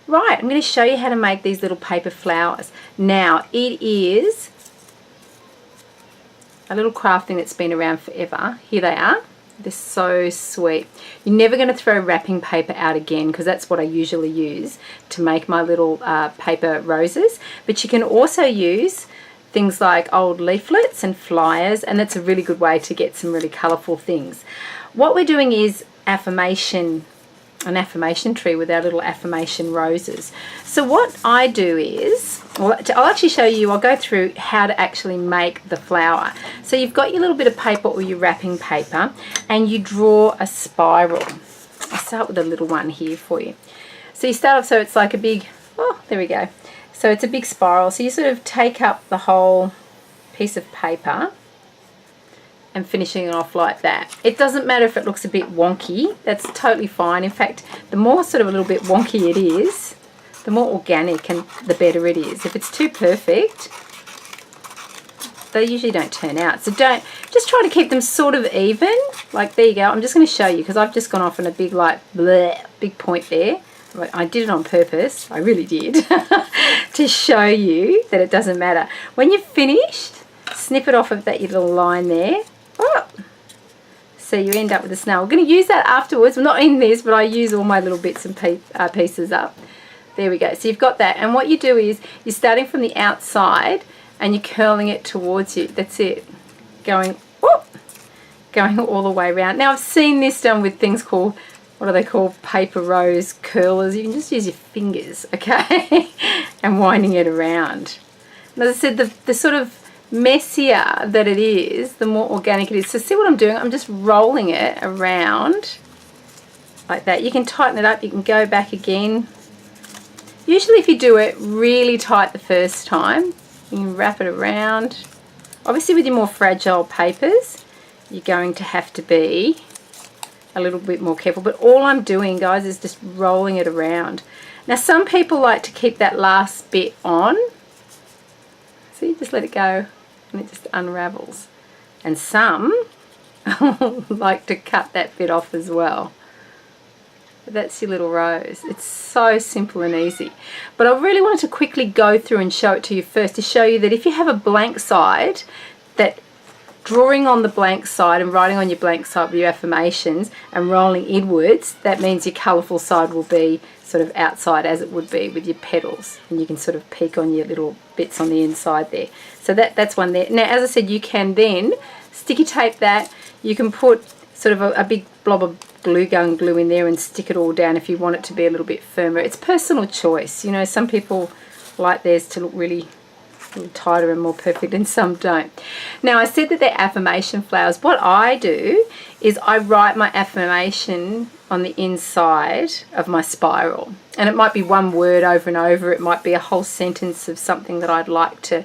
Right, I'm going to show you how to make these little paper flowers. Now, it is a little craft thing that's been around forever. Here they are. They're so sweet. You're never going to throw wrapping paper out again, because that's what I usually use to make my little paper roses. But you can also use things like old leaflets and flyers, and that's a really good way to get some really colourful things. What we're doing is an affirmation tree with our little affirmation roses. So what I do is, well, I'll actually show you, I'll go through how to actually make the flower. So you've got your little bit of paper or your wrapping paper, and you draw a spiral. I'll start with a little one here for you. So you start off, so it's like a big, oh, there we go. So it's a big spiral. So you sort of take up the whole piece of paper and finishing it off like that. It doesn't matter if it looks a bit wonky, that's totally fine. In fact, the more sort of a little bit wonky it is, the more organic and the better it is. If it's too perfect, they usually don't turn out. So just try to keep them sort of even. Like, there you go. I'm just going to show you, because I've just gone off on a big, like, bleh, big point there. I did it on purpose, I really did, to show you that it doesn't matter. When you've finished, snip it off of that little line there. Oh. So you end up with a snail. We're going to use that afterwards. We're not in this, but I use all my little bits and pieces up. There we go. So you've got that. And what you do is you're starting from the outside and you're curling it towards you. That's it. Going all the way around. Now, I've seen this done with things called, what are they called? Paper rose curlers. You can just use your fingers, okay? And winding it around. And as I said, the sort of messier that it is, the more organic it is. So see what I'm doing? I'm just rolling it around like that. You can tighten it up. You can go back again. Usually if you do it really tight the first time, you can wrap it around. Obviously with your more fragile papers, you're going to have to be a little bit more careful. But all I'm doing, guys, is just rolling it around. Now, some people like to keep that last bit on. So you just let it go and it just unravels. And some like to cut that bit off as well. But that's your little rose. It's so simple and easy. But I really wanted to quickly go through and show it to you first, to show you that if you have a blank side, that drawing on the blank side and writing on your blank side with your affirmations and rolling inwards, that means your colourful side will be sort of outside, as it would be with your petals, and you can sort of peek on your little bits on the inside there. So that's one there. Now, as I said, you can then sticky tape that. You can put sort of a big blob of glue gun glue in there and stick it all down if you want it to be a little bit firmer. It's personal choice. You know, some people like theirs to look really tighter and more perfect, and some don't. Now, I said that they're affirmation flowers. What I do is I write my affirmation on the inside of my spiral, and it might be one word over and over. It might be a whole sentence of something that I'd like to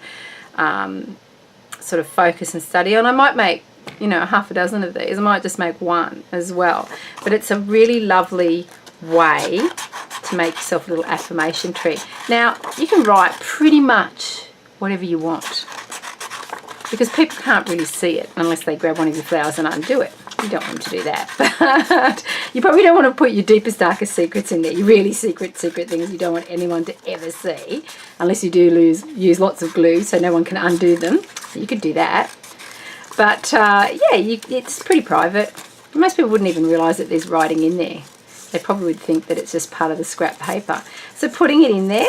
sort of focus and study on. I might make, you know, half a dozen of these. I might just make one as well, but it's a really lovely way to make yourself a little affirmation tree. Now, you can write pretty much whatever you want, because people can't really see it unless they grab one of your flowers and undo it. You don't want to do that. But you probably don't want to put your deepest, darkest secrets in there, your really secret things you don't want anyone to ever see, unless you do use lots of glue so no one can undo them. You could do that. But yeah, it's pretty private. Most people wouldn't even realise that there's writing in there. They probably would think that it's just part of the scrap paper. So putting it in there,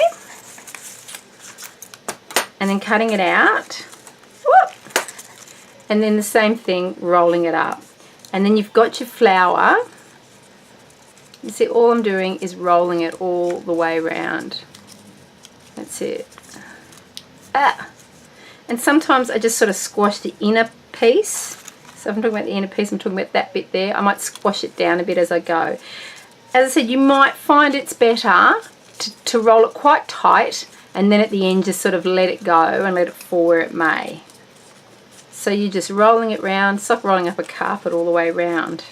and then cutting it out, whoop, and then the same thing, rolling it up. And then you've got your flower. You see, all I'm doing is rolling it all the way around. That's it. And sometimes I just sort of squash the inner piece. So if I'm talking about the inner piece, I'm talking about that bit there. I might squash it down a bit as I go. As I said, you might find it's better to roll it quite tight, and then at the end just sort of let it go and let it fall where it may. So you're just rolling it round. It's like rolling up a carpet all the way around.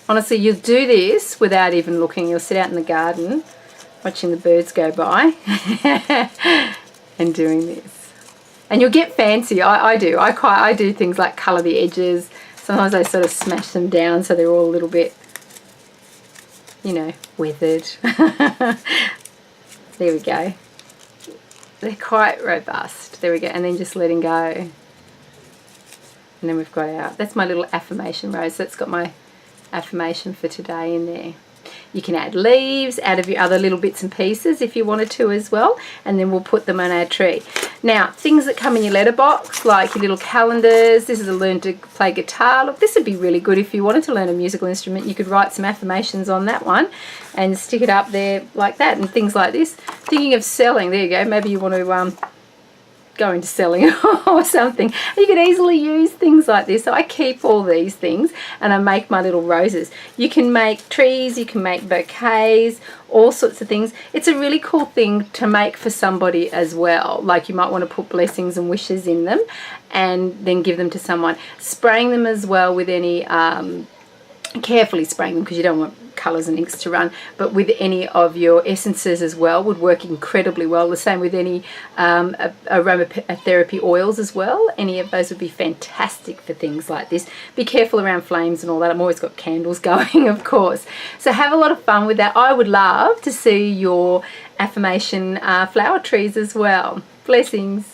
Honestly, you'll do this without even looking. You'll sit out in the garden watching the birds go by and doing this. And you'll get fancy. I do. I do things like colour the edges. Sometimes I sort of smash them down so they're all a little bit you know, weathered. There we go. They're quite robust. There we go. And then just letting go. And then we've got our, that's my little affirmation rose. That's got my affirmation for today in there. You can add leaves out of your other little bits and pieces if you wanted to as well, and then we'll put them on our tree. Now, things that come in your letterbox, like your little calendars. This is a learn to play guitar. Look, this would be really good if you wanted to learn a musical instrument. You could write some affirmations on that one and stick it up there like that, and things like this. Thinking of selling, there you go. Maybe you want to go into selling or something. You could easily use things like this. So I keep all these things and I make my little roses. You can make trees, you can make bouquets, all sorts of things. It's a really cool thing to make for somebody as well. Like you might want to put blessings and wishes in them and then give them to someone. Spraying them as well with any, carefully spraying them because you don't want colours and inks to run, but with any of your essences as well would work incredibly well. The same with any aromatherapy oils as well. Any of those would be fantastic for things like this. Be careful around flames and all that. I've always got candles going, of course. So have a lot of fun with that. I would love to see your affirmation flower trees as well. Blessings.